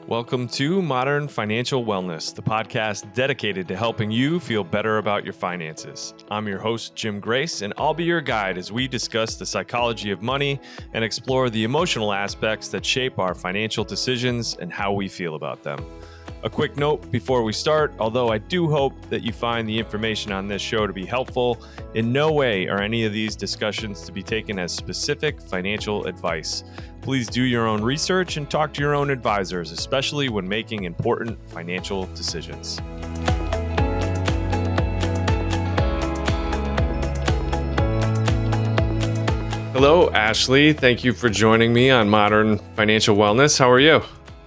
Welcome to Modern Financial Wellness, the podcast dedicated to helping you feel better about your finances. I'm your host, Jim Grace, and I'll be your guide as we discuss the psychology of money and explore the emotional aspects that shape our financial decisions and how we feel about them. A quick note before we start, although I do hope that you find the information on this show to be helpful, in no way are any of these discussions to be taken as specific financial advice. Please do your own research and talk to your own advisors, especially when making important financial decisions. Hello, Ashely. Thank you for joining me on Modern Financial Wellness. How are you?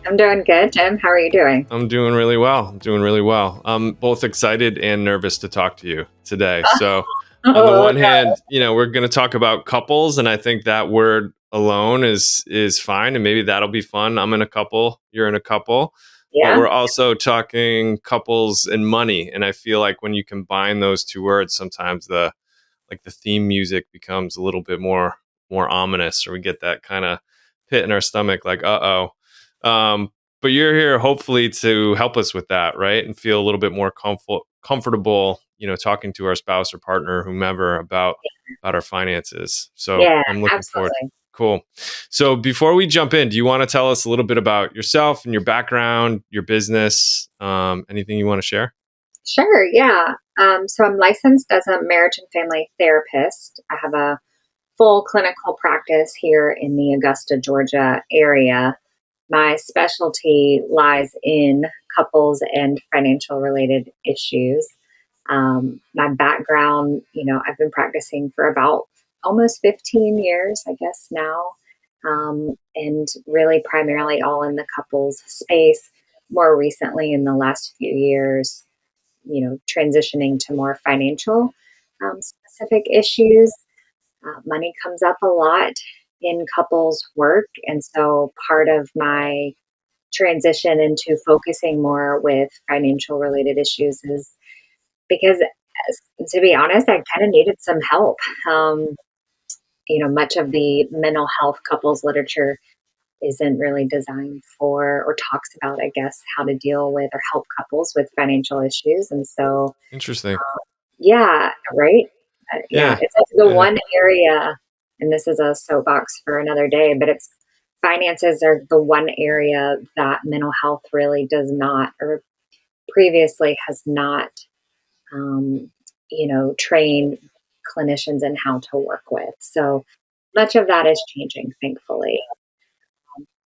I'm doing good, Jim. How are you doing? I'm doing really well. I'm both excited and nervous to talk to you today. So on the one hand, we're going to talk about couples, and I think that word alone is fine, and maybe that'll be fun. I'm in a couple, you're in a couple. Yeah. But we're also talking couples and money, and I feel like when you combine those two words, sometimes the theme music becomes a little bit more ominous, or we get that kind of pit in our stomach, like uh-oh. But you're here hopefully to help us with that, right? And feel a little bit more comfortable, talking to our spouse or partner, whomever, about our finances. So Yeah, I'm looking absolutely. forward. Cool. So before we jump in, do you want to tell us a little bit about yourself and your background, your business, anything you want to share? Sure, yeah. So I'm licensed as a marriage and family therapist. I have a full clinical practice here in the Augusta, Georgia area. My specialty lies in couples and financial related issues. My background, I've been practicing for about almost 15 years, I guess now, and really primarily all in the couples space. More recently, in the last few years, transitioning to more financial specific issues. Money comes up a lot in couples work. And so part of my transition into focusing more with financial related issues is because, to be honest, I kind of needed some help. Much of the mental health couples literature isn't really designed for or talks about, I guess, how to deal with or help couples with financial issues. And so, Interesting. yeah, right. Yeah. It's like the one area, and this is a soapbox for another day, but it's finances are the one area that mental health really does not, or previously has not, trained clinicians in how to work with. So much of that is changing, thankfully.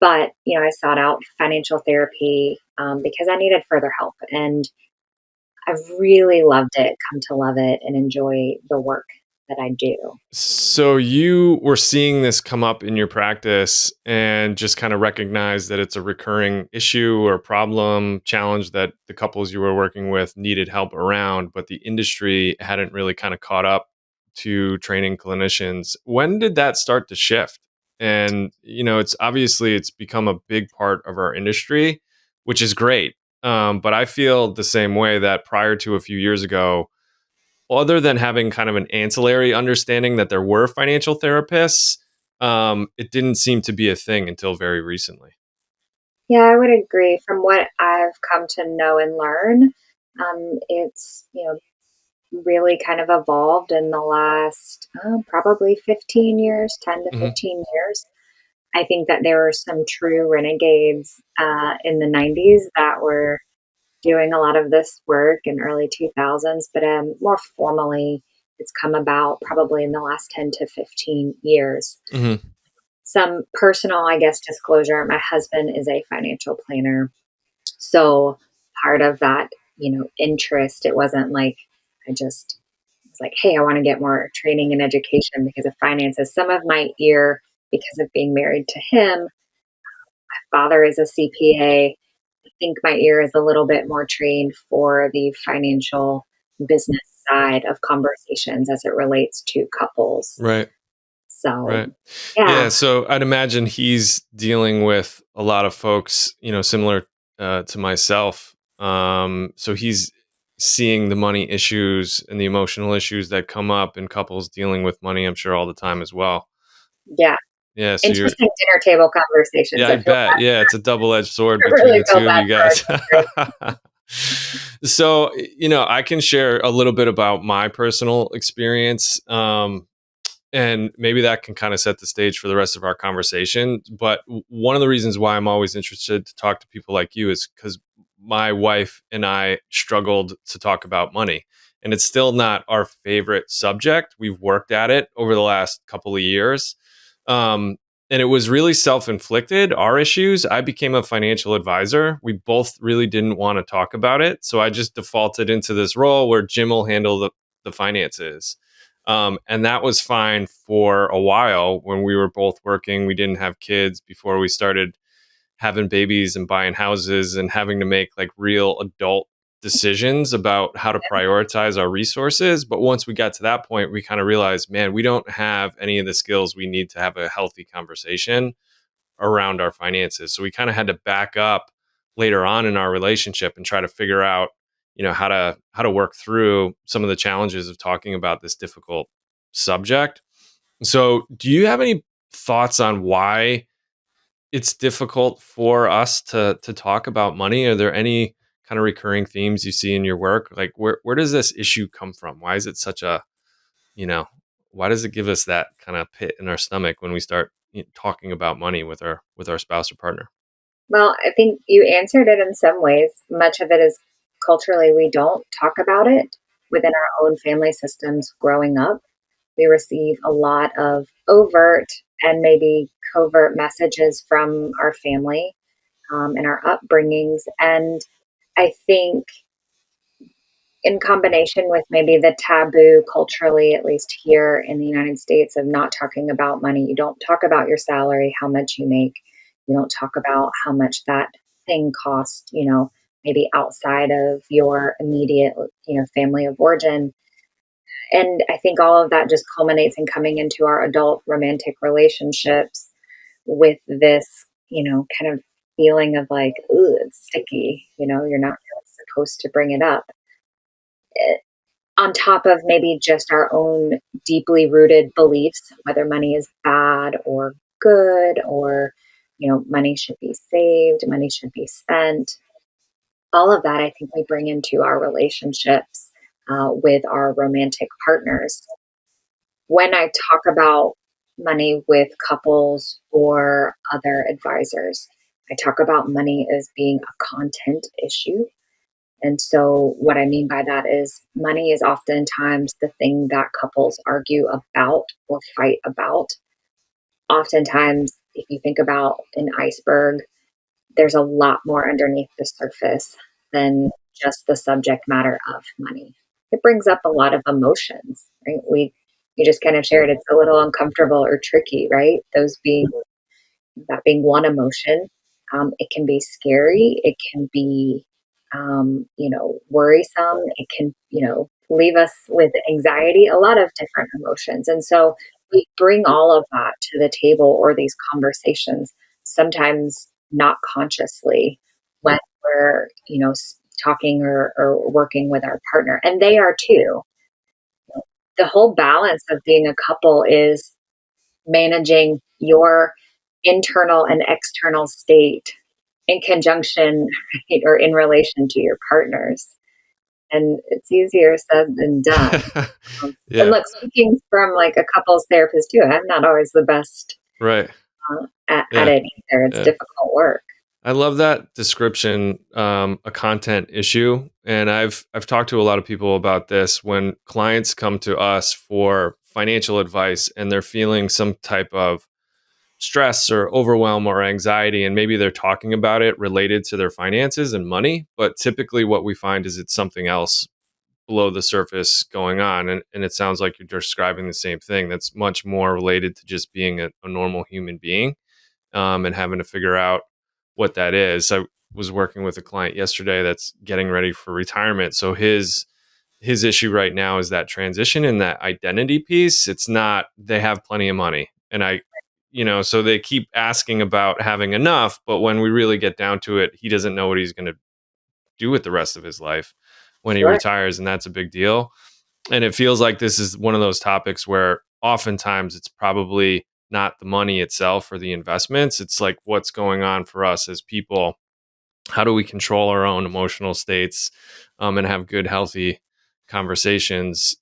But, I sought out financial therapy because I needed further help. And I've really loved it, come to love it, and enjoy the work that I do. So you were seeing this come up in your practice and just kind of recognize that it's a recurring issue or problem, challenge that the couples you were working with needed help around, but the industry hadn't really kind of caught up to training clinicians. When did that start to shift? And, it's become a big part of our industry, which is great. But I feel the same way that prior to a few years ago, other than having kind of an ancillary understanding that there were financial therapists, it didn't seem to be a thing until very recently. Yeah, I would agree. From what I've come to know and learn, it's, really kind of evolved in the last probably 15 years, 10 to Mm-hmm. 15 years. I think that there were some true renegades in the 90s that were doing a lot of this work in early 2000s, but more formally, it's come about probably in the last 10 to 15 years. Mm-hmm. Some personal, I guess, disclosure. My husband is a financial planner. So part of that, interest, it wasn't like I just was like, hey, I want to get more training and education because of finances. Some of my ear, because of being married to him, my father is a CPA. I think my ear is a little bit more trained for the financial business side of conversations as it relates to couples. Right. So, Right. yeah. Yeah. So I'd imagine he's dealing with a lot of folks, similar to myself. So he's seeing the money issues and the emotional issues that come up in couples dealing with money, I'm sure, all the time as well. Yeah. Yeah, so you're Interesting dinner table conversations. yeah, I I feel bet. Yeah, it's a double-edged sword I between really the feel 2 of bad you for our guys. sisters. So, I can share a little bit about my personal experience, and maybe that can kind of set the stage for the rest of our conversation. But one of the reasons why I'm always interested to talk to people like you is because my wife and I struggled to talk about money. And it's still not our favorite subject. We've worked at it over the last couple of years. Um, and it was really self inflicted, our issues. I became a financial advisor. We both really didn't want to talk about it. So I just defaulted into this role where Jim will handle the finances. And that was fine for a while when we were both working. We didn't have kids before we started having babies and buying houses and having to make like real adult decisions about how to prioritize our resources. But once we got to that point, we kind of realized, man, we don't have any of the skills we need to have a healthy conversation around our finances. So we kind of had to back up later on in our relationship and try to figure out, how to work through some of the challenges of talking about this difficult subject. So, do you have any thoughts on why it's difficult for us to talk about money? Are there any kind of recurring themes you see in your work? Like where does this issue come from? Why is it such a, you know, why does it give us that kind of pit in our stomach when we start talking about money with our spouse or partner? Well, I think you answered it in some ways. Much of it is culturally, we don't talk about it within our own family systems growing up. We receive a lot of overt and maybe covert messages from our family and our upbringings. And I think in combination with maybe the taboo culturally, at least here in the United States, of not talking about money. You don't talk about your salary, how much you make. You don't talk about how much that thing cost, maybe outside of your immediate, family of origin. And I think all of that just culminates in coming into our adult romantic relationships with this, kind of feeling of like, ooh, it's sticky. You're not really supposed to bring it up on top of maybe just our own deeply rooted beliefs, whether money is bad or good, or, money should be saved, money should be spent. All of that, I think we bring into our relationships with our romantic partners. When I talk about money with couples or other advisors, I talk about money as being a content issue. And so, what I mean by that is money is oftentimes the thing that couples argue about or fight about. Oftentimes, if you think about an iceberg, there's a lot more underneath the surface than just the subject matter of money. It brings up a lot of emotions, right? We just kind of shared it's a little uncomfortable or tricky, right? Those being that being one emotion. It can be scary. It can be, worrisome. It can, leave us with anxiety, a lot of different emotions. And so we bring all of that to the table or these conversations, sometimes not consciously when we're, talking or working with our partner. And they are too. The whole balance of being a couple is managing your internal and external state in conjunction right, or in relation to your partners. And it's easier said than done. And Yeah. look, speaking from like a couples therapist too, I'm not always the best Right. at Yeah. it either. It's Yeah. difficult work. I love that description, a content issue. And I've talked to a lot of people about this when clients come to us for financial advice and they're feeling some type of stress or overwhelm or anxiety, and maybe they're talking about it related to their finances and money. But typically what we find is it's something else below the surface going on. And it sounds like you're describing the same thing that's much more related to just being a normal human being, and having to figure out what that is. I was working with a client yesterday that's getting ready for retirement. So his issue right now is that transition and that identity piece. It's not they have plenty of money. And so they keep asking about having enough, but when we really get down to it, he doesn't know what he's going to do with the rest of his life when he Sure. retires, and that's a big deal. And it feels like this is one of those topics where oftentimes it's probably not the money itself or the investments. It's like what's going on for us as people. How do we control our own emotional states, and have good, healthy conversations?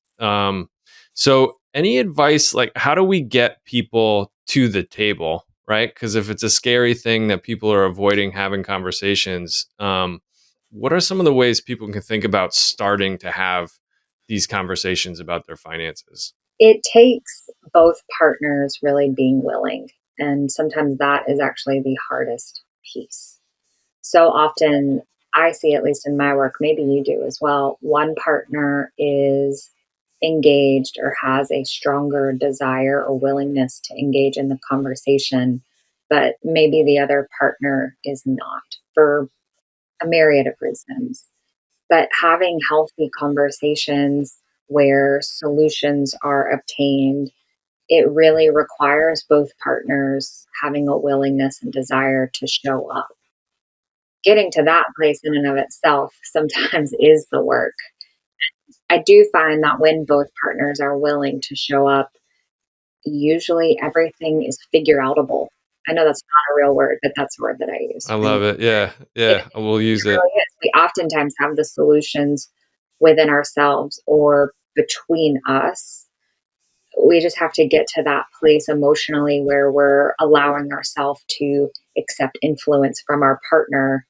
So, any advice, like how do we get people to the table, right? Because if it's a scary thing that people are avoiding having conversations, what are some of the ways people can think about starting to have these conversations about their finances? It takes both partners really being willing. And sometimes that is actually the hardest piece. So often, I see, at least in my work, maybe you do as well, one partner is engaged or has a stronger desire or willingness to engage in the conversation, but maybe the other partner is not for a myriad of reasons. But having healthy conversations where solutions are obtained, it really requires both partners having a willingness and desire to show up. Getting to that place in and of itself sometimes is the work. I do find that when both partners are willing to show up, usually everything is figure outable. I know that's not a real word, but that's the word that I use. I When love it. Yeah, it, yeah. I will use it it. really is. We oftentimes have the solutions within ourselves or between us. We just have to get to that place emotionally where we're allowing ourselves to accept influence from our partner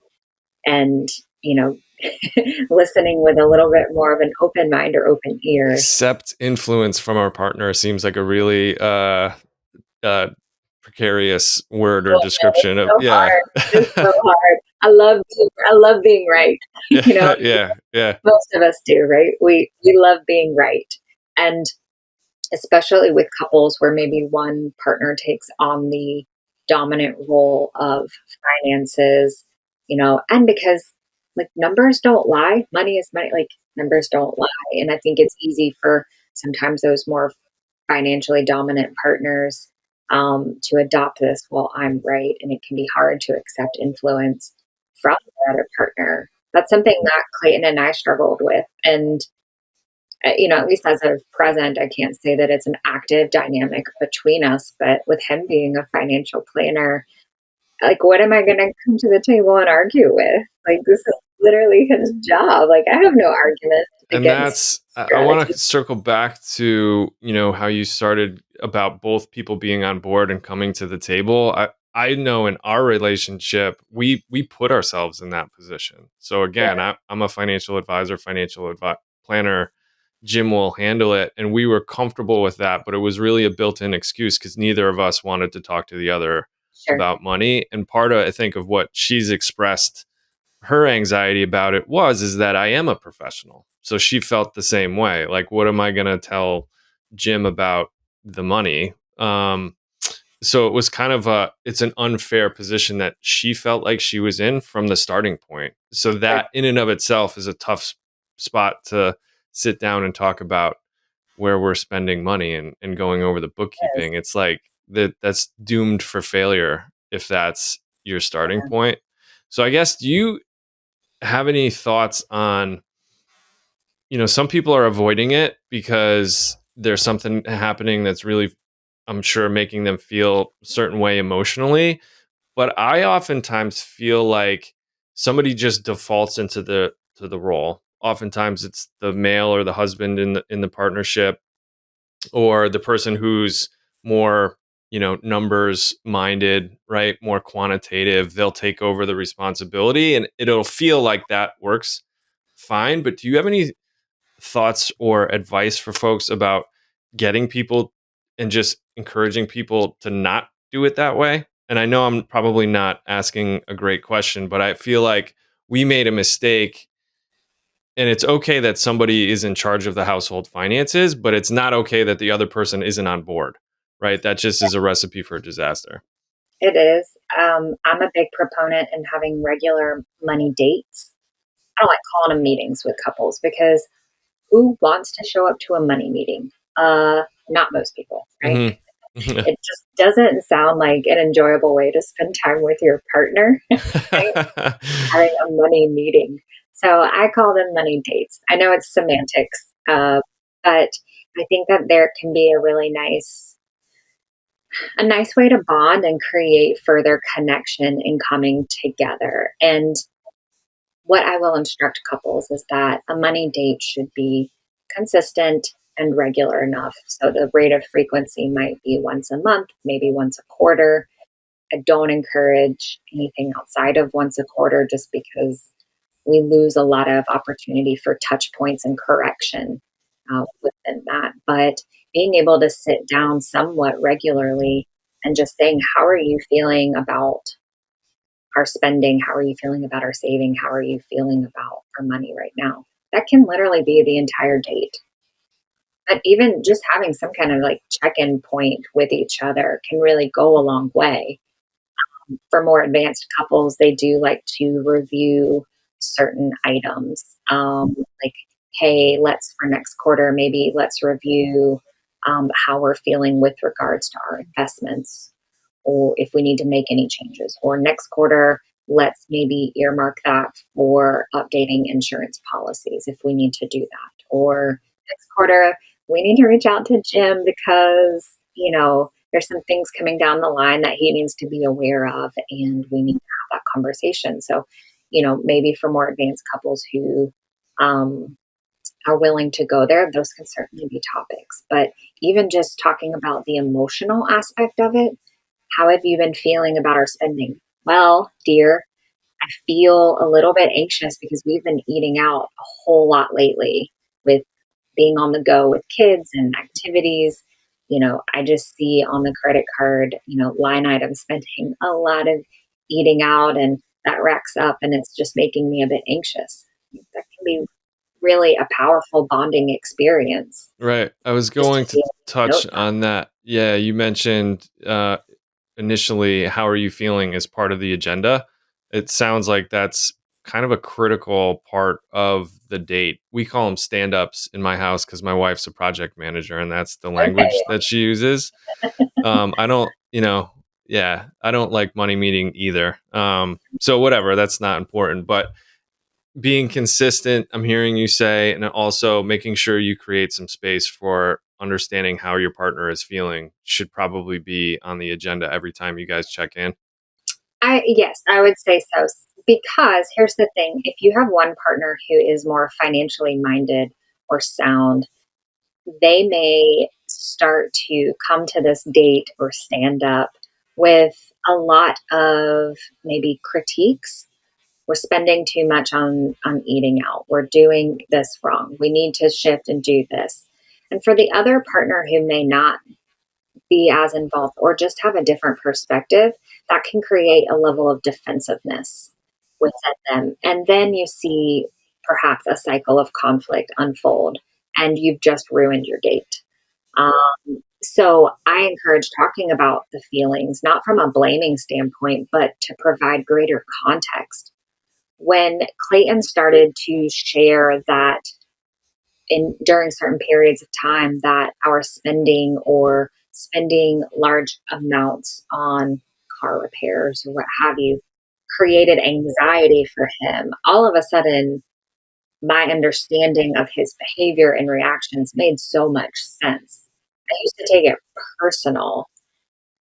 and, you know, listening with a little bit more of an open mind or open ear. Accept influence from our partner seems like a really uh, precarious word or Oh man, it's description of, so yeah. hard. It is so hard. I love being right. You know, Yeah, yeah, yeah. most of us do, right? We love being right. And especially with couples where maybe one partner takes on the dominant role of finances, and because like numbers don't lie, money is money, like numbers don't lie. And I think it's easy for sometimes those more financially dominant partners to adopt this, well, I'm right. And it can be hard to accept influence from the other partner. That's something that Clayton and I struggled with. And at least as of present, I can't say that it's an active dynamic between us, but with him being a financial planner, like, what am I going to come to the table and argue with? Like, this is literally his job. Like, I have no argument And against that's I want strategy. to circle back to, how you started about both people being on board and coming to the table. I know in our relationship, we put ourselves in that position. So Yeah, again, I'm a financial advisor, planner. Jim will handle it, and we were comfortable with that. But it was really a built-in excuse because neither of us wanted to talk to the other sure. about money. And part of, I think, of what she's expressed her anxiety about it is that I am a professional. So she felt the same way. Like, what am I going to tell Jim about the money? So it was kind of it's an unfair position that she felt like she was in from the starting point. So Sure. that in and of itself is a tough spot to sit down and talk about where we're spending money and going over the Yes. bookkeeping. It's like that's doomed for failure if that's your starting Yeah. point. So I guess, do you have any thoughts on, some people are avoiding it because there's something happening that's really, I'm sure, making them feel a certain way emotionally. But I oftentimes feel like somebody just defaults into the role. Oftentimes it's the male or the husband in the partnership, or the person who's more, numbers minded, right? More quantitative. They'll take over the responsibility and it'll feel like that works fine. But do you have any thoughts or advice for folks about getting people and just encouraging people to not do it that way? And I know I'm probably not asking a great question, but I feel like we made a mistake, and it's okay that somebody is in charge of the household finances, but it's not okay that the other person isn't on board, right? That just is a recipe for disaster. It is. I'm a big proponent in having regular money dates. I don't like calling them meetings with couples because who wants to show up to a money meeting? Not most people, right? Hmm. It just doesn't sound like an enjoyable way to spend time with your partner, right? Having a money meeting. So I call them money dates. I know it's semantics, but I think that there can be a really nice a nice way to bond and create further connection in coming together. And what I will instruct couples is that a money date should be consistent and regular enough. So the rate of frequency might be once a month, maybe once a quarter. I don't encourage anything outside of once a quarter just because we lose a lot of opportunity for touch points and correction within that. But being able to sit down somewhat regularly and just saying, how are you feeling about our spending? How are you feeling about our saving? How are you feeling about our money right now? That can literally be the entire date. But even just having some kind of like check in point with each other can really go a long way. For more advanced couples, they do like to review certain items. Like, hey, let's for next quarter, maybe let's review how we're feeling with regards to our investments, or if we need to make any changes. Or next quarter, let's maybe earmark that for updating insurance policies if we need to do that. Or next quarter, we need to reach out to Jim because, there's some things coming down the line that he needs to be aware of, and we need to have that conversation. So, maybe for more advanced couples who um, are willing to go there, those can certainly be topics. But even just talking about the emotional aspect of it, how have you been feeling about our spending? Well, dear, I feel a little bit anxious because we've been eating out a whole lot lately with being on the go with kids and activities. I just see on the credit card, line item spending a lot of eating out, and that racks up and it's just making me a bit anxious. That can be really a powerful bonding experience Right. I was just to going to be able to touch note that. on that. Yeah, you mentioned initially, how are you feeling as part of the agenda? It sounds like that's kind of a critical part of the date. We call them stand ups in my house because my wife's a project manager and that's the language Okay. that she uses. I don't, yeah, I don't like money meeting either. So whatever, that's not important. But being consistent, I'm hearing you say, and also making sure you create some space for understanding how your partner is feeling should probably be on the agenda every time you guys check in. Yes, I would say so. Because here's the thing: if you have one partner who is more financially minded or sound, they may start to come to this date or stand up with a lot of maybe critiques. We're spending too much on eating out. We're doing this wrong. We need to shift and do this. And for the other partner who may not be as involved or just have a different perspective, that can create a level of defensiveness within them. And then you see perhaps a cycle of conflict unfold, and you've just ruined your date. So I encourage talking about the feelings, not from a blaming standpoint, but to provide greater context. When Clayton started to share that in during certain periods of time that our spending or spending large amounts on car repairs or what have you created anxiety for him, all of a sudden my understanding of his behavior and reactions made so much sense. I used to take it personal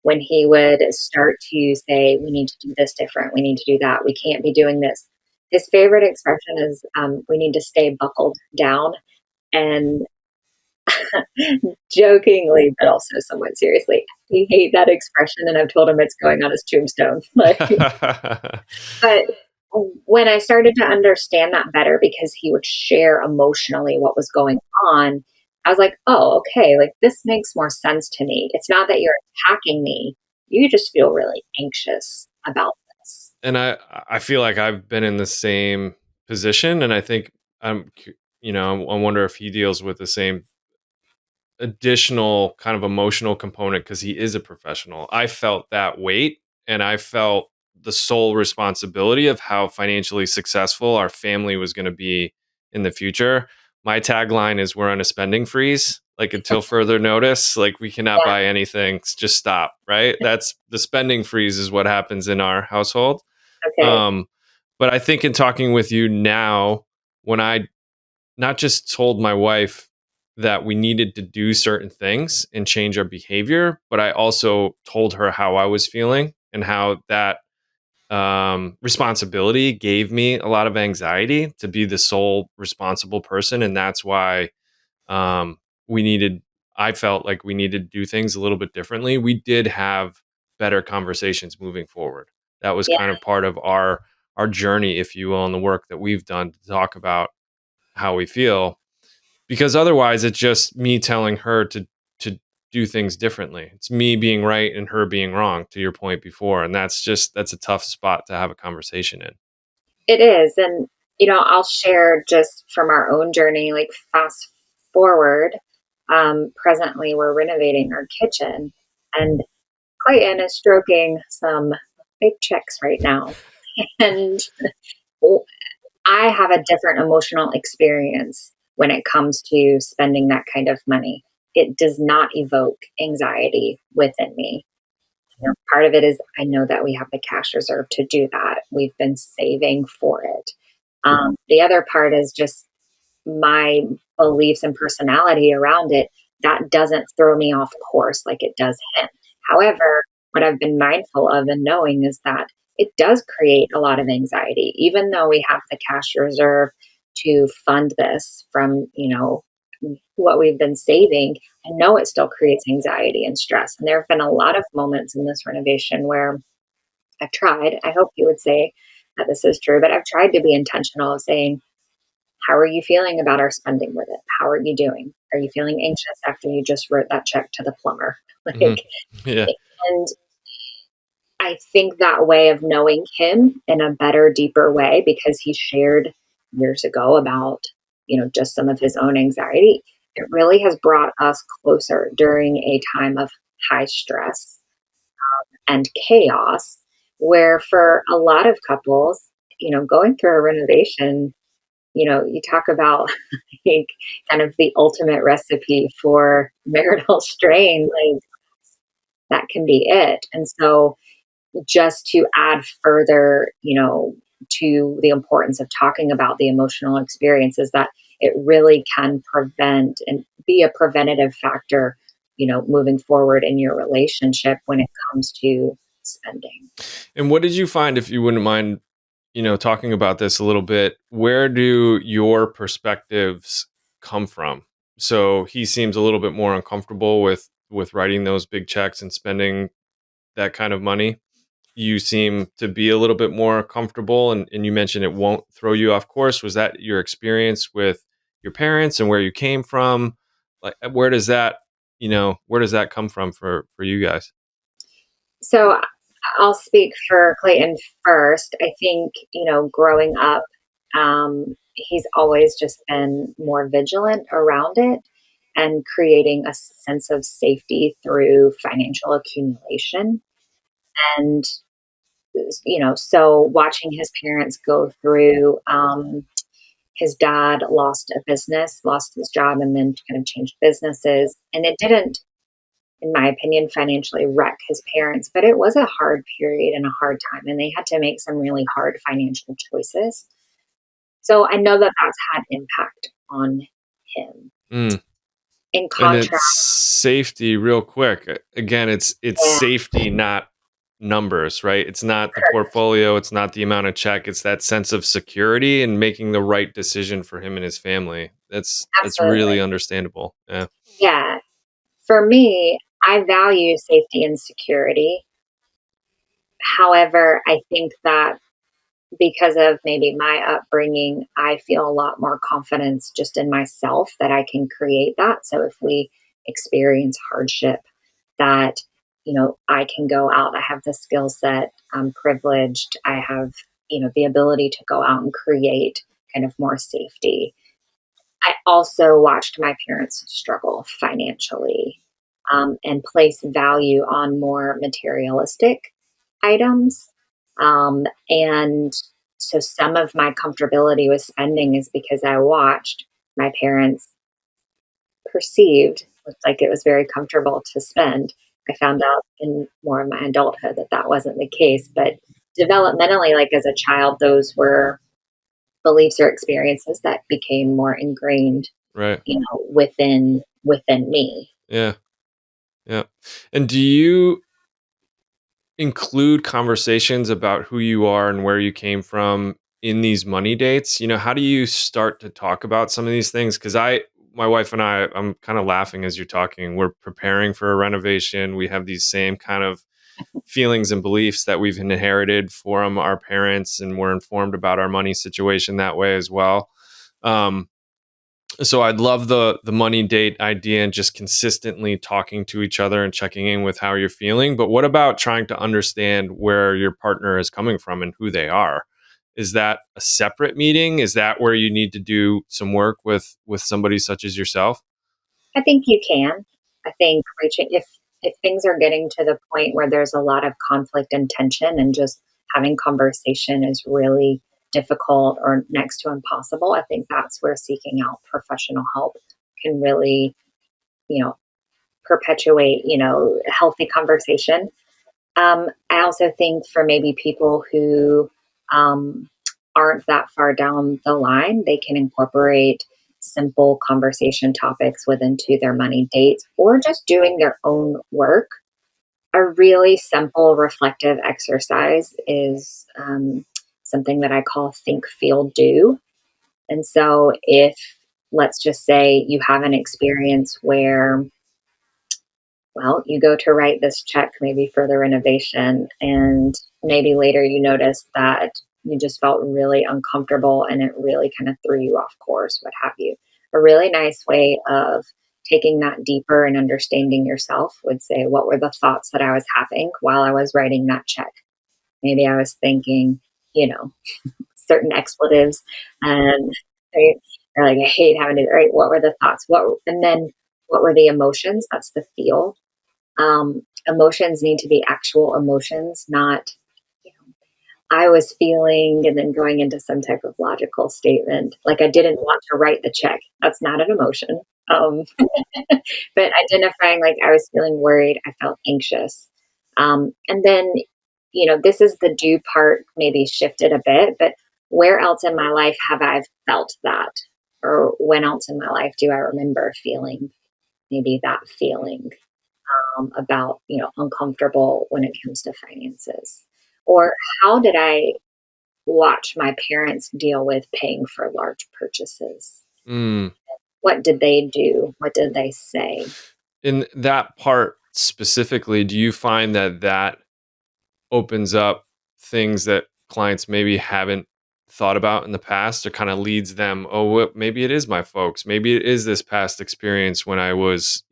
when he would start to say, we need to do this different, we need to do that, we can't be doing this. His favorite expression is, we need to stay buckled down. And jokingly, but also somewhat seriously, we hate that expression, and I've told him it's going on his tombstone. But when I started to understand that better, because he would share emotionally what was going on, I was like, oh, okay, like this makes more sense to me. It's not that you're attacking me, you just feel really anxious about this. And I feel like I've been in the same position, and I think I wonder if he deals with the same additional kind of emotional component because he is a professional. I felt that weight, and I felt the sole responsibility of how financially successful our family was going to be in the future. My tagline is we're on a spending freeze, like until further notice, like we cannot Yeah. buy anything, just stop, right? That's the spending freeze is what happens in our household. Okay. Um but I think in talking with you now, when I not just told my wife that we needed to do certain things and change our behavior, but I also told her how I was feeling and how that responsibility gave me a lot of anxiety to be the sole responsible person. And that's why um, we needed, I felt like we needed to do things a little bit differently. We did have better conversations moving forward. That was Yeah, kind of part of our journey, if you will, and the work that we've done to talk about how we feel, because otherwise it's just me telling her to do things differently. It's me being right and her being wrong, to your point before, and that's a tough spot to have a conversation in. it is. And, I'll share just from our own journey, like fast forward. Presently, we're renovating our kitchen, and Clayton is stroking some big checks right now. And I have a different emotional experience when it comes to spending that kind of money. It does not evoke anxiety within me. Part of it is I know that we have the cash reserve to do that. We've been saving for it. The other part is just my beliefs and personality around it. That doesn't throw me off course like it does him. However, what I've been mindful of and knowing is that it does create a lot of anxiety, even though we have the cash reserve to fund this from, what we've been saving. I know it still creates anxiety and stress. And there have been a lot of moments in this renovation where I've tried, I hope you would say that this is true, but I've tried to be intentional of saying, how are you feeling about our spending with it? How are you doing? Are you feeling anxious after you just wrote that check to the plumber? Hmm. Like, Yeah. and I think that way of knowing him in a better, deeper way, because he shared years ago about, just some of his own anxiety, it really has brought us closer during a time of high stress and chaos, where for a lot of couples, going through a renovation, you talk about like kind of the ultimate recipe for marital strain, like that can be it. And so just to add further, to the importance of talking about the emotional experiences, that it really can prevent and be a preventative factor, moving forward in your relationship when it comes to spending. And what did you find, if you wouldn't mind, talking about this a little bit? Where do your perspectives come from? So he seems a little bit more uncomfortable with writing those big checks and spending that kind of money. You seem to be a little bit more comfortable, and you mentioned it won't throw you off course. Was that your experience with your parents and where you came from? Like, where does that, where does that come from for you guys? So I'll speak for Clayton first. I think, growing up, he's always just been more vigilant around it and creating a sense of safety through financial accumulation. And, so watching his parents go through, his dad lost a business, lost his job, and then kind of changed businesses. And it didn't, in my opinion, financially wreck his parents, but it was a hard period and a hard time, and they had to make some really hard financial choices. So I know that that's had impact on him. Mm. In And it's contrast, safety, real quick. Again, it's yeah, safety, not numbers, right? It's not the portfolio, it's not the amount of check, it's that sense of security and making the right decision for him and his family. That's absolutely. really understandable. Yeah. Yeah. For me, I value safety and security. However, I think that because of maybe my upbringing, I feel a lot more confidence just in myself that I can create that. So if we experience hardship, that, I can go out. I have the skill set. I'm privileged. I have, the ability to go out and create kind of more safety. I also watched my parents struggle financially, and place value on more materialistic items. And so some of my comfortability with spending is because I watched my parents perceived looked like it was very comfortable to spend. I found out in more of my adulthood that that wasn't the case, but developmentally, like as a child, those were beliefs or experiences that became more ingrained. Right. within me. Yeah. Yeah. And do you include conversations about who you are and where you came from in these money dates? How do you start to talk about some of these things? Because my wife and I'm kind of laughing as you're talking. We're preparing for a renovation. We have these same kind of feelings and beliefs that we've inherited from our parents, and we're informed about our money situation that way as well. Um, so I'd love the money date idea and just consistently talking to each other and checking in with how you're feeling. But what about trying to understand where your partner is coming from and who they are? Is that a separate meeting? Is that where you need to do some work with somebody such as yourself? I think you can. I think reaching if things are getting to the point where there's a lot of conflict and tension and just having conversation is really difficult or next to impossible, I think that's where seeking out professional help can really, you know, perpetuate, a healthy conversation. I also think for maybe people who um, aren't that far down the line, they can incorporate simple conversation topics into their money dates or just doing their own work. A really simple reflective exercise is something that I call think, feel, do. And so if, let's just say, you have an experience where, well, you go to write this check maybe for the renovation, and maybe later you notice that you just felt really uncomfortable and it really kind of threw you off course, what have you. A really nice way of taking that deeper and understanding yourself would say, what were the thoughts that I was having while I was writing that check? Maybe I was thinking, you know, certain expletives and right, or like I hate having to right. What were the thoughts? And then what were the emotions? That's the feel. Emotions need to be actual emotions, not, you know, I was feeling and then going into some type of logical statement. Like I didn't want to write the check. That's not an emotion. Um, but identifying like I was feeling worried, I felt anxious. And then, this is the do part, maybe shifted a bit, but where else in my life have I felt that? Or when else in my life do I remember feeling maybe that feeling? About uncomfortable when it comes to finances, or how did I watch my parents deal with paying for large purchases? Mm. What did they do? What did they say? In that part specifically, do you find that opens up things that clients maybe haven't thought about in the past, or kind of leads them, oh, maybe it is my folks, maybe it is this past experience when I was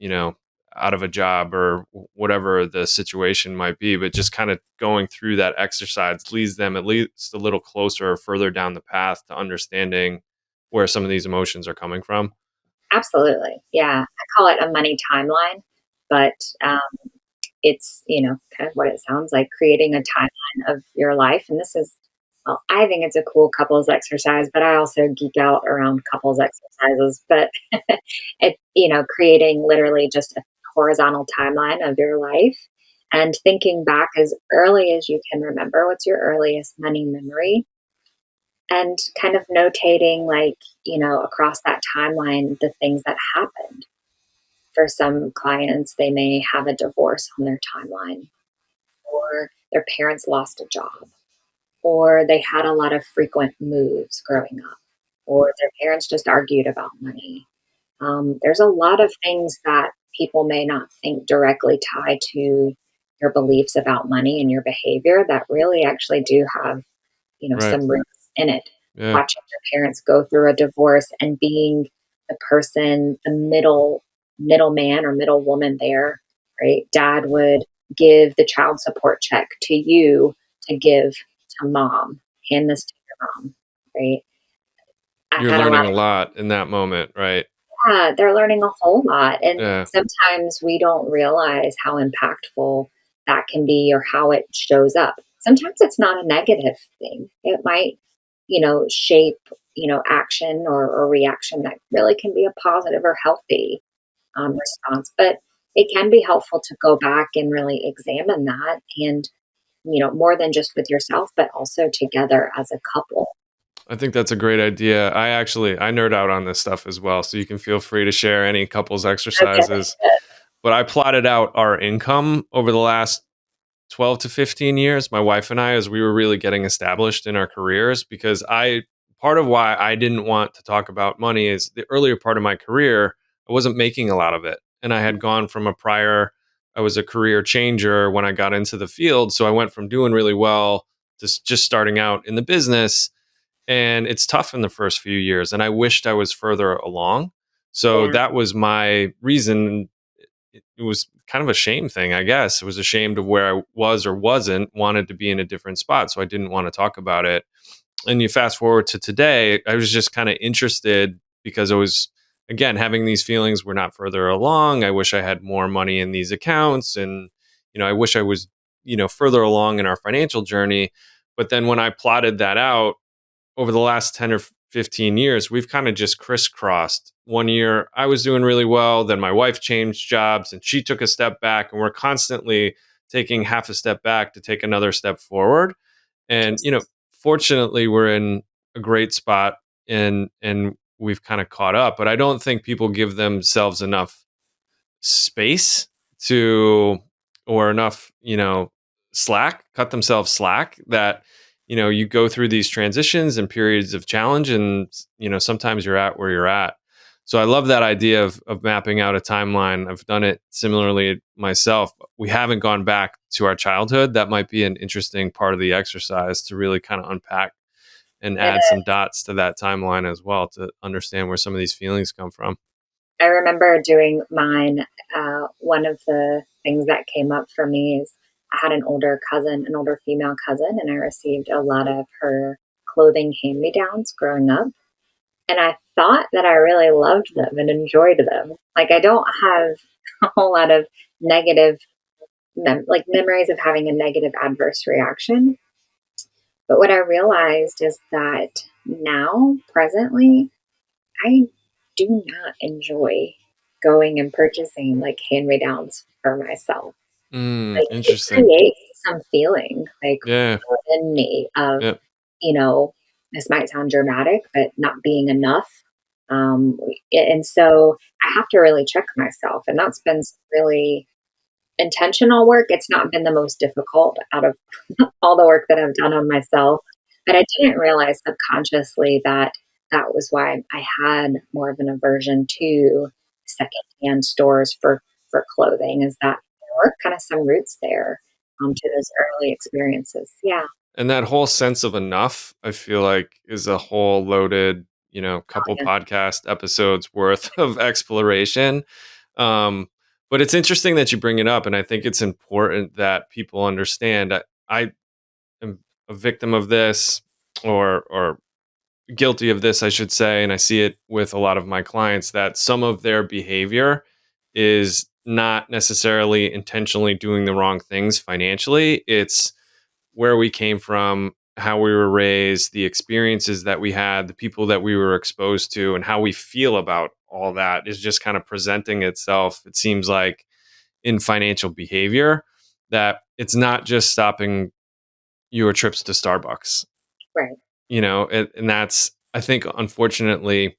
out of a job, or whatever the situation might be. But just kind of going through that exercise leads them at least a little closer or further down the path to understanding where some of these emotions are coming from. Absolutely, yeah. I call it a money timeline, but it's, kind of what it sounds like, creating a timeline of your life. And this is, well, I think it's a cool couples exercise, but I also geek out around couples exercises. But creating literally just a horizontal timeline of your life and thinking back as early as you can remember. What's your earliest money memory? And kind of notating, like, across that timeline, the things that happened. For some clients, they may have a divorce on their timeline, or their parents lost a job, or they had a lot of frequent moves growing up, or their parents just argued about money. There's a lot of things that people may not think directly tie to your beliefs about money and your behavior that really actually do have, Right. some roots in it. Yeah. Watching your parents go through a divorce and being the person, the middleman or middle woman there, right? Dad would give the child support check to you to give to mom. Hand this to your mom, right? I You're had a lot learning of a lot in that moment, right? yeah, they're learning a whole lot. And Yeah. sometimes we don't realize how impactful that can be or how it shows up. Sometimes it's not a negative thing. It might, shape, action or reaction that really can be a positive or healthy response. But it can be helpful to go back and really examine that and, more than just with yourself, but also together as a couple. I think that's a great idea. I nerd out on this stuff as well, so you can feel free to share any couples Okay. exercises. But I plotted out our income over the last 12 to 15 years, my wife and I, as we were really getting established in our careers, because part of why I didn't want to talk about money is the earlier part of my career, I wasn't making a lot of it. And I had gone from I was a career changer when I got into the field. So I went from doing really well to just starting out in the business. And it's tough in the first few years. And I wished I was further along. So Yeah. that was my reason. It was kind of a shame thing, I guess. It was ashamed of where I was or wasn't, wanted to be in a different spot. So I didn't want to talk about it. And you fast forward to today, I was just kind of interested because I was, again, having these feelings, we're not further along. I wish I had more money in these accounts. And, I wish I was, further along in our financial journey. But then when I plotted that out, over the last 10 or 15 years, we've kind of just crisscrossed. One year I was doing really well, then my wife changed jobs and she took a step back, and we're constantly taking half a step back to take another step forward. And, fortunately we're in a great spot, and we've kind of caught up, but I don't think people give themselves enough space to, or enough, cut themselves slack, that, you go through these transitions and periods of challenge, and, sometimes you're at where you're at. So I love that idea of mapping out a timeline. I've done it similarly myself. We haven't gone back to our childhood. That might be an interesting part of the exercise to really kind of unpack and Yeah. add some dots to that timeline as well, to understand where some of these feelings come from. I remember doing mine. One of the things that came up for me is I had an older cousin, an older female cousin, and I received a lot of her clothing hand me downs growing up. And I thought that I really loved them and enjoyed them. Like, I don't have a whole lot of negative, memories of having a negative adverse reaction. But what I realized is that now, presently, I do not enjoy going and purchasing like hand me downs for myself. Like, it Interesting. creates some feeling like Yeah. within me of, Yeah. you know, this might sound dramatic, but not being enough. And so I have to really check myself. And that's been some really intentional work. It's not been the most difficult out of all the work that I've done on myself. But I didn't realize subconsciously that that was why I had more of an aversion to secondhand stores for clothing. Is that there were kind of some roots there to those early experiences. Yeah, And that whole sense of enough, I feel like, is a whole loaded, couple yeah, podcast episodes worth of exploration. Um, but it's interesting that you bring it up, and I think it's important that people understand. I am a victim of this, or guilty of this, I should say, and I see it with a lot of my clients, that some of their behavior is not necessarily intentionally doing the wrong things financially. It's where we came from, how we were raised, the experiences that we had, the people that we were exposed to, and how we feel about all that is just kind of presenting itself, it seems like, in financial behavior, that it's not just stopping your trips to Starbucks, right. and that's, I think, unfortunately,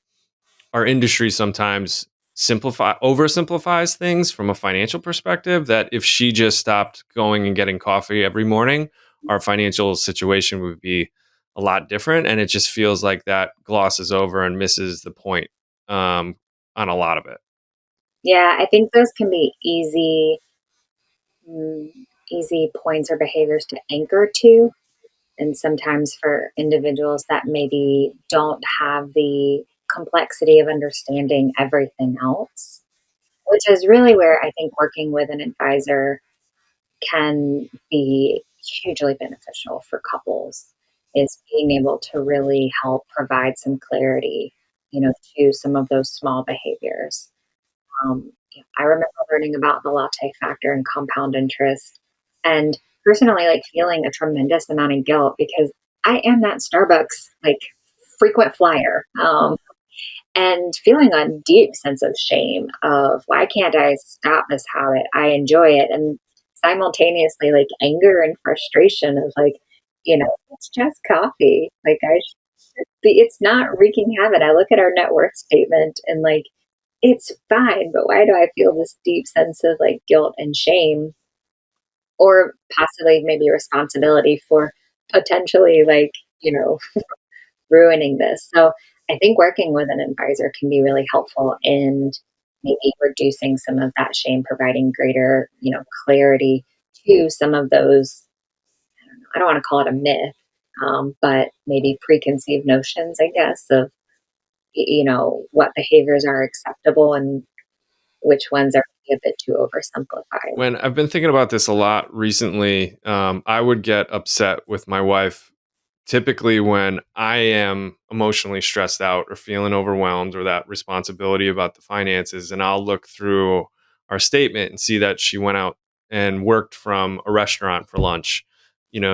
our industry sometimes oversimplifies things from a financial perspective, that if she just stopped going and getting coffee every morning, our financial situation would be a lot different, and it just feels like that glosses over and misses the point, um, on a lot of it. Yeah, I think those can be mm, easy points or behaviors to anchor to. And sometimes for individuals that maybe don't have the complexity of understanding everything else, which is really where I think working with an advisor can be hugely beneficial for couples, is being able to really help provide some clarity, to some of those small behaviors. I remember learning about the latte factor and compound interest, and personally, like, feeling a tremendous amount of guilt because I am that Starbucks, like, frequent flyer, and feeling a deep sense of shame of, "Why can't I stop this habit? I enjoy it," and simultaneously, like, anger and frustration of, like, "It's just coffee, like, I should it's not wreaking havoc. I look at our net worth statement and like, it's fine, but why do I feel this deep sense of like guilt and shame or possibly maybe responsibility for potentially like, you know, ruining this? So I think working with an advisor can be really helpful in maybe reducing some of that shame, providing greater, clarity to some of those, I don't want to call it a myth, but maybe preconceived notions, I guess, of, what behaviors are acceptable and which ones are maybe a bit too oversimplified. When I've been thinking about this a lot recently, I would get upset with my wife typically when I am emotionally stressed out or feeling overwhelmed or that responsibility about the finances. And I'll look through our statement and see that she went out and worked from a restaurant for lunch,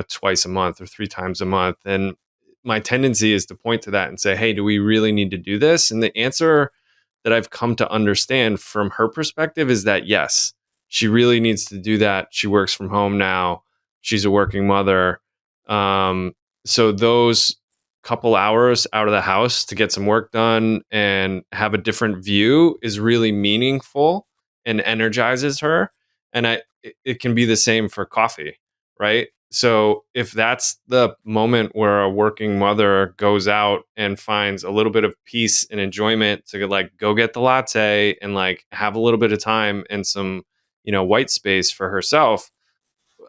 twice a month or three times a month. And my tendency is to point to that and say, hey, do we really need to do this? And the answer that I've come to understand from her perspective is that yes, she really needs to do that. She works from home now. She's a working mother. Um, so those couple hours out of the house to get some work done and have a different view is really meaningful and energizes her. And it can be the same for coffee, right? So if that's the moment where a working mother goes out and finds a little bit of peace and enjoyment to like go get the latte and like have a little bit of time and some, white space for herself,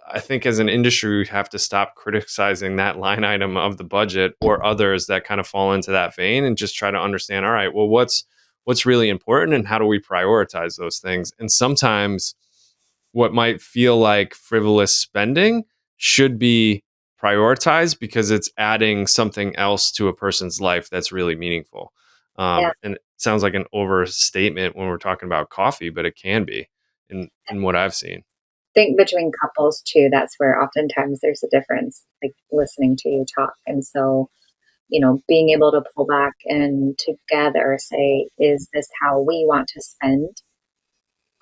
I think as an industry, we have to stop criticizing that line item of the budget or others that kind of fall into that vein and just try to understand, all right, well, what's really important and how do we prioritize those things? And sometimes what might feel like frivolous spending should be prioritized because it's adding something else to a person's life that's really meaningful. Yeah. And it sounds like an overstatement when we're talking about coffee, but it can be in what I've seen. Think between couples too, that's where oftentimes there's a difference, like listening to you talk. And so, being able to pull back and together say, is this how we want to spend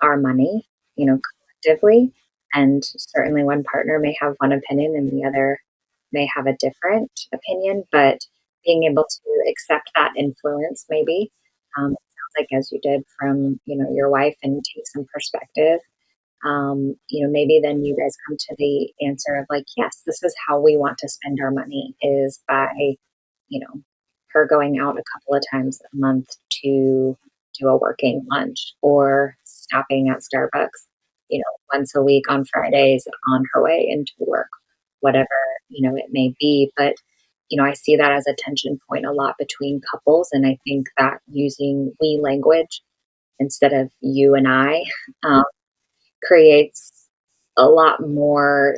our money, collectively? And certainly one partner may have one opinion and the other may have a different opinion, but being able to accept that influence maybe, it sounds like as you did from, your wife and take some perspective, maybe then you guys come to the answer of like, yes, this is how we want to spend our money is by, you know, her going out a couple of times a month to do a working lunch or stopping at Starbucks, once a week on Fridays on her way into work, whatever, it may be. But, I see that as a tension point a lot between couples. And I think that using we language instead of you and I, um, creates a lot more,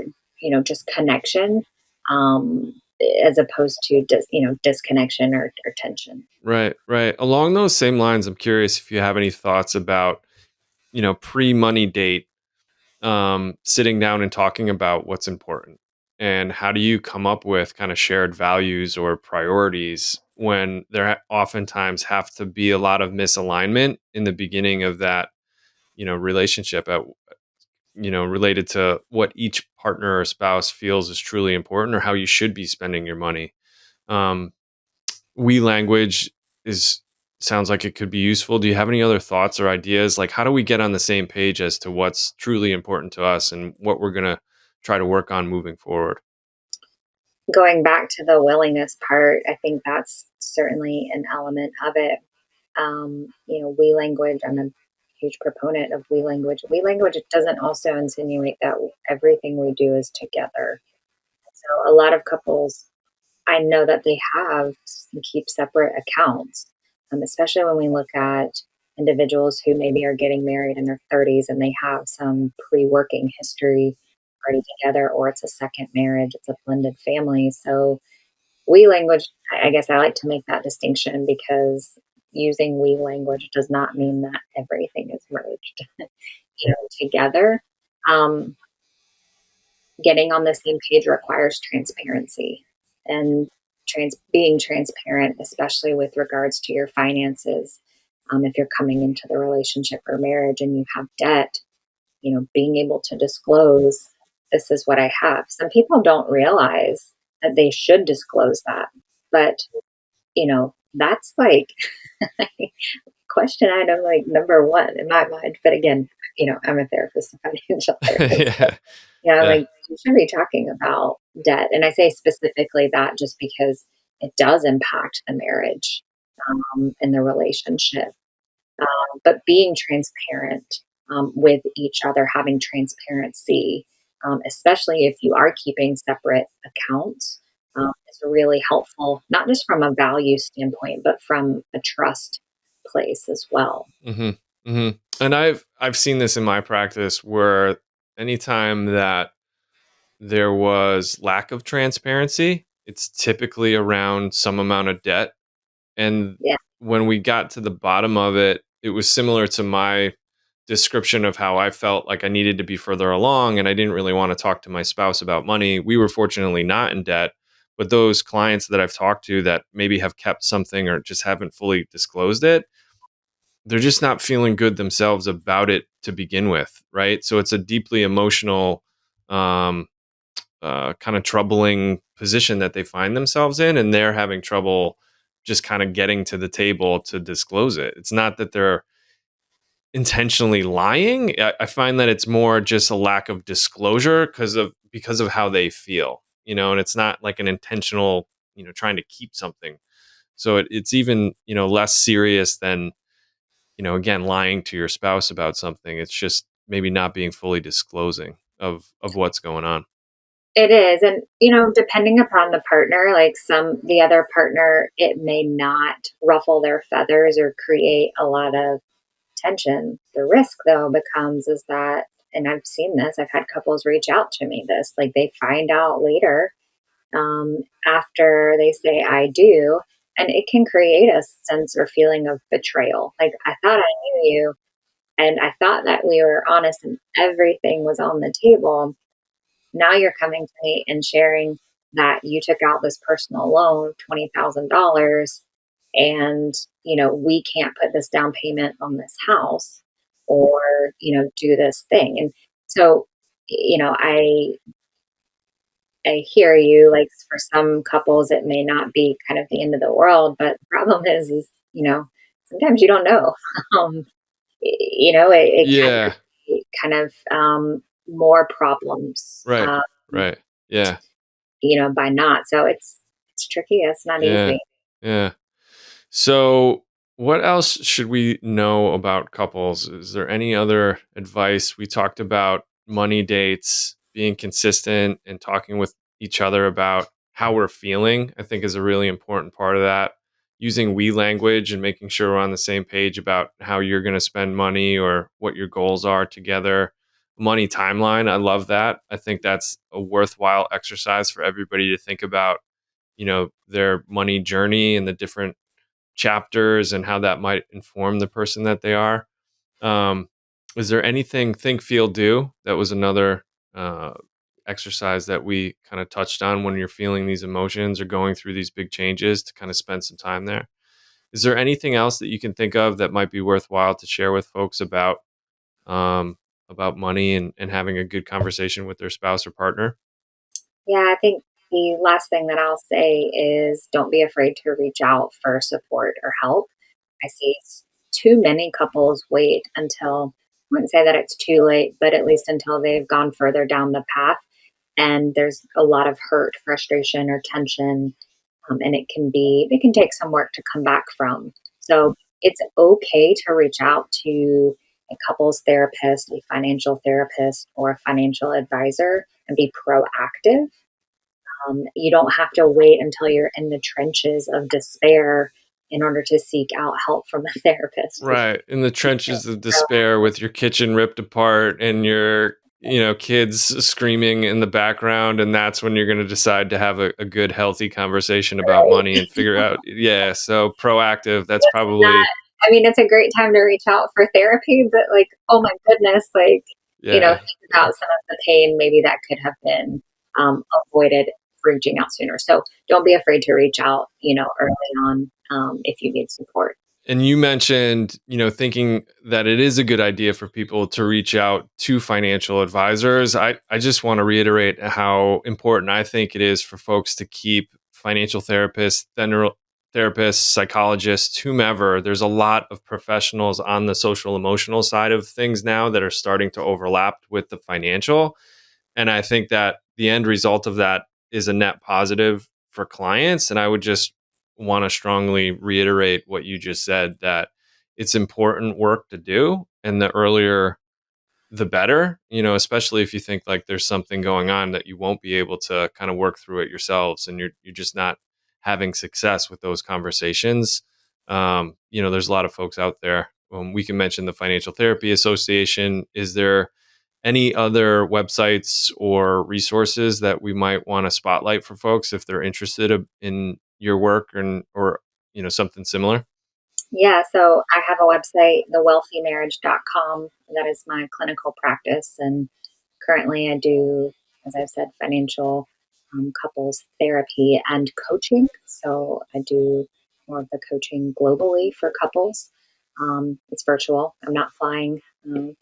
just connection, um, as opposed to disconnection or tension. Right, right. Along those same lines, I'm curious if you have any thoughts about, pre-money date, sitting down and talking about what's important. And how do you come up with kind of shared values or priorities when there oftentimes have to be a lot of misalignment in the beginning of that, relationship related to what each partner or spouse feels is truly important or how you should be spending your money. Um, we language is sounds like it could be useful. Do you have any other thoughts or ideas? Like, how do we get on the same page as to what's truly important to us and what we're going to try to work on moving forward? Going back to the willingness part, I think that's certainly an element of it. We language, I'm a huge proponent of we language. We language doesn't also insinuate that everything we do is together. So a lot of couples, I know that they have keep separate accounts, especially when we look at individuals who maybe are getting married in their 30s and they have some pre-working history already together, or it's a second marriage, it's a blended family. So we language, I guess I like to make that distinction because using we language does not mean that everything is merged, together. Um, Getting on the same page requires transparency and being transparent, especially with regards to your finances. If you're coming into the relationship or marriage and you have debt, being able to disclose this is what I have. Some people don't realize that they should disclose that, but that's like question item like number one in my mind. But again, I'm a therapist, a financial therapist. Yeah. Yeah. Like you should be talking about debt. And I say specifically that just because it does impact the marriage and the relationship. But being transparent with each other, having transparency, especially if you are keeping separate accounts, is really helpful, not just from a value standpoint, but from a trust place as well. hmm hmm And I've seen this in my practice where anytime that there was lack of transparency, it's typically around some amount of debt. And Yeah. when we got to the bottom of it, it was similar to my description of how I felt like I needed to be further along and I didn't really want to talk to my spouse about money. We were fortunately not in debt, but those clients that I've talked to that maybe have kept something or just haven't fully disclosed it, they're just not feeling good themselves about it to begin with, right? So it's a deeply emotional, um, kind of troubling position that they find themselves in, and they're having trouble just kind of getting to the table to disclose it. It's not that they're intentionally lying. I find that it's more just a lack of disclosure because of how they feel, and it's not like an intentional, trying to keep something. So it's even less serious than again lying to your spouse about something. It's just maybe not being fully disclosing of what's going on. It is. And, depending upon the partner, like the other partner, it may not ruffle their feathers or create a lot of tension. The risk, though, becomes is that, and I've seen this, I've had couples reach out to me this, like they find out later after they say, I do. And it can create a sense or feeling of betrayal. Like, I thought I knew you, and I thought that we were honest and everything was on the table. Now you're coming to me and sharing that you took out this personal loan, $20,000, and we can't put this down payment on this house, or do this thing. And so, I hear you. Like for some couples, it may not be kind of the end of the world, but the problem is sometimes you don't know. um, it can Yeah. create kind of more problems. Right. Right. Yeah. By not. So it's tricky. It's not Yeah. easy. Yeah. So, what else should we know about couples? Is there any other advice? We talked about money dates, being consistent, and talking with each other about how we're feeling, I think is a really important part of that. Using we language and making sure we're on the same page about how you're going to spend money or what your goals are together. Money timeline, I love that. I think that's a worthwhile exercise for everybody to think about, their money journey and the different chapters and how that might inform the person that they are. Um, is there anything think, feel, do? That was another uh, exercise that we kind of touched on when you're feeling these emotions or going through these big changes to kind of spend some time there. Is there anything else that you can think of that might be worthwhile to share with folks about money and having a good conversation with their spouse or partner? Yeah, I think the last thing that I'll say is don't be afraid to reach out for support or help. I see too many couples wait until, I wouldn't say that it's too late, but at least until they've gone further down the path. And there's a lot of hurt, frustration, or tension. And it can take some work to come back from. So it's okay to reach out to a couples therapist, a financial therapist, or a financial advisor and be proactive. You don't have to wait until you're in the trenches of despair in order to seek out help from a therapist. Right, in the You trenches of can despair with your kitchen ripped apart and your, kids screaming in the background, and that's when you're gonna decide to have a good, healthy conversation about right. money and figure out yeah, so proactive, that's It's not, probably I mean, it's a great time to reach out for therapy, but like, oh my goodness, like, yeah, think about some of the pain maybe that could have been avoided reaching out sooner. So don't be afraid to reach out, early on if you need support. and you mentioned, thinking that it is a good idea for people to reach out to financial advisors. I just wanna reiterate how important I think it is for folks to keep financial therapists, therapists, psychologists, whomever, there's a lot of professionals on the social emotional side of things now that are starting to overlap with the financial. And I think that the end result of that is a net positive for clients. And I would just want to strongly reiterate what you just said, that it's important work to do. And the earlier, the better, especially if you think like there's something going on that you won't be able to kind of work through it yourselves, and you're just not having success with those conversations. There's a lot of folks out there. We can mention the Financial Therapy Association. Is there any other websites or resources that we might want to spotlight for folks if they're interested in your work, or something similar? Yeah, so I have a website, thewealthymarriage.com. That is my clinical practice. And currently I do, as I've said, financial couples therapy and coaching. So I do more of the coaching globally for couples. It's virtual. I'm not flying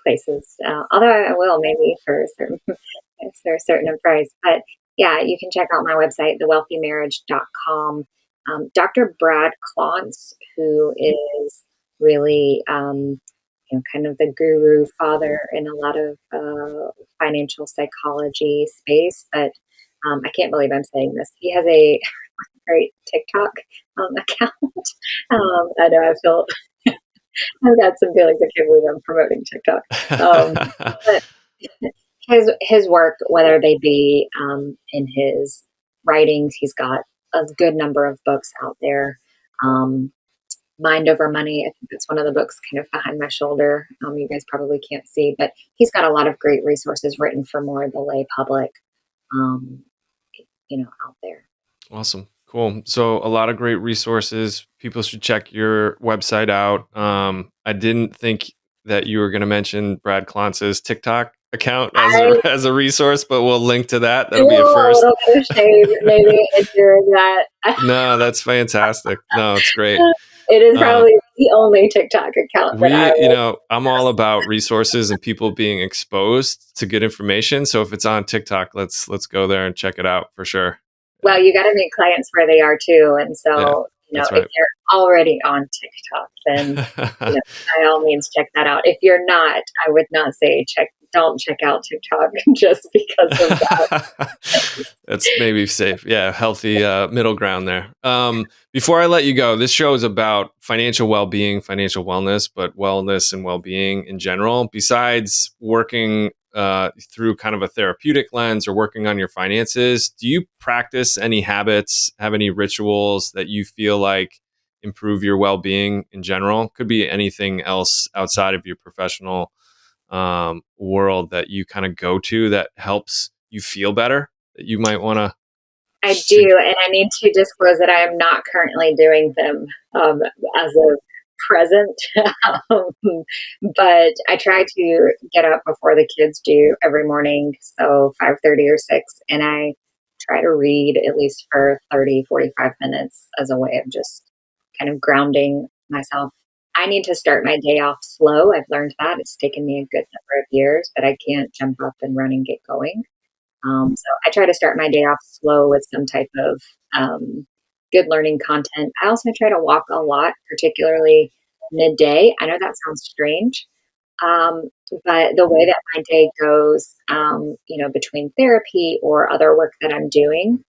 places, although I will maybe for a certain if they're certain in price. But yeah, you can check out my website, thewealthymarriage.com. Dr. Brad Klontz, who is really, kind of the guru father in a lot of financial psychology space. But I can't believe I'm saying this. He has a great TikTok account. I know I've got some feelings. I can't believe I'm promoting TikTok. But his work, whether they be in his writings, he's got a good number of books out there. Um, Mind Over Money, I think that's one of the books kind of behind my shoulder. You guys probably can't see, but he's got a lot of great resources written for more of the lay public, um, out there. Awesome. Cool. So a lot of great resources. People should check your website out. I didn't think that you were going to mention Brad Klontz's TikTok account as a, I as a resource, but we'll link to that. That'll be a feel a first. little bit of shame maybe entering that. No, that's fantastic. No, it's great. It is Um, probably the only TikTok account that I would. I'm all about resources and people being exposed to good information. So if it's on TikTok, let's go there and check it out for sure. Well, you got to meet clients where they are too. And Yeah, so, that's if right. you're already on TikTok, then, by all means check that out. If you're not, I would not say don't check out TikTok just because of that. That's maybe safe. Yeah, healthy middle ground there. Before I let you go, this show is about financial well-being, financial wellness, but wellness and well-being in general. Besides working through kind of a therapeutic lens or working on your finances, do you practice any habits, have any rituals that you feel like improve your well-being in general? Could be anything else outside of your professional world that you kind of go to that helps you feel better, that you might want to I do, and I need to disclose that I am not currently doing them as of present. um, but I try to get up before the kids do every morning, so 5:30 or 6, and I try to read at least for 30, 45 minutes as a way of just kind of grounding myself. I need to start my day off slow. I've learned that. It's taken me a good number of years, but I can't jump up and run and get going. So I try to start my day off slow with some type of good learning content. I also try to walk a lot, particularly midday. I know that sounds strange, um, but the way that my day goes, between therapy or other work that I'm doing,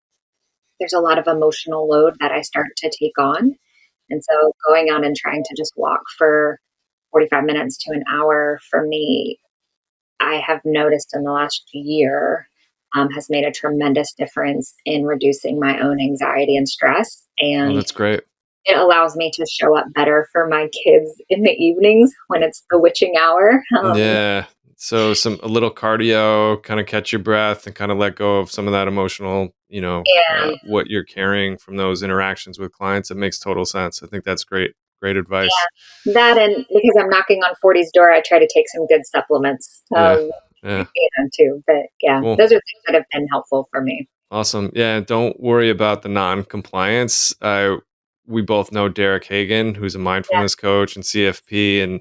there's a lot of emotional load that I start to take on. And so going on and trying to just walk for 45 minutes to an hour for me, I have noticed in the last year, has made a tremendous difference in reducing my own anxiety and stress. Oh, And that's great. it allows me to show up better for my kids in the evenings when it's the witching hour. Yeah. So a little cardio, kind of catch your breath and kind of let go of some of that emotional, And what you're carrying from those interactions with clients. It makes total sense. I think that's great. Great advice. yeah, that, and because I'm knocking on 40's door, I try to take some good supplements, Yeah. Yeah. too. But yeah, Cool. those are things that have been helpful for me. Awesome. Yeah. Don't worry about the non-compliance. We both know Derek Hagan, who's a Yeah. mindfulness coach and CFP, and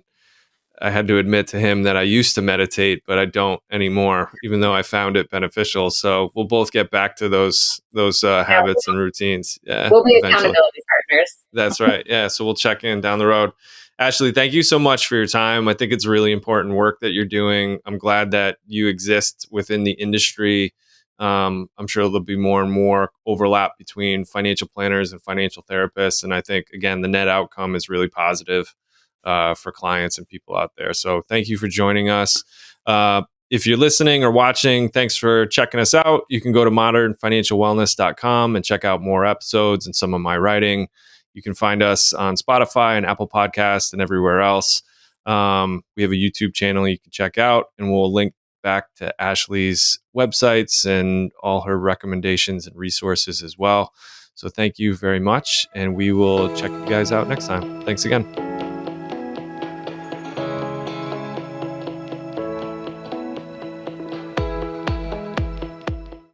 I had to admit to him that I used to meditate, but I don't anymore, even though I found it beneficial. So we'll both get back to those Yeah, habits and routines. Yeah, we'll be eventually. accountability listeners. That's right. Yeah. So we'll check in down the road. Ashley, thank you so much for your time. I think it's really important work that you're doing. I'm glad that you exist within the industry. I'm sure there'll be more and more overlap between financial planners and financial therapists. And I think, again, the net outcome is really positive for clients and people out there. So thank you for joining us. If you're listening or watching, thanks for checking us out. You can go to modernfinancialwellness.com and check out more episodes and some of my writing. You can find us on Spotify and Apple Podcasts and everywhere else. We have a YouTube channel you can check out, and we'll link back to Ashley's websites and all her recommendations and resources as well. So thank you very much, and we will check you guys out next time. Thanks again.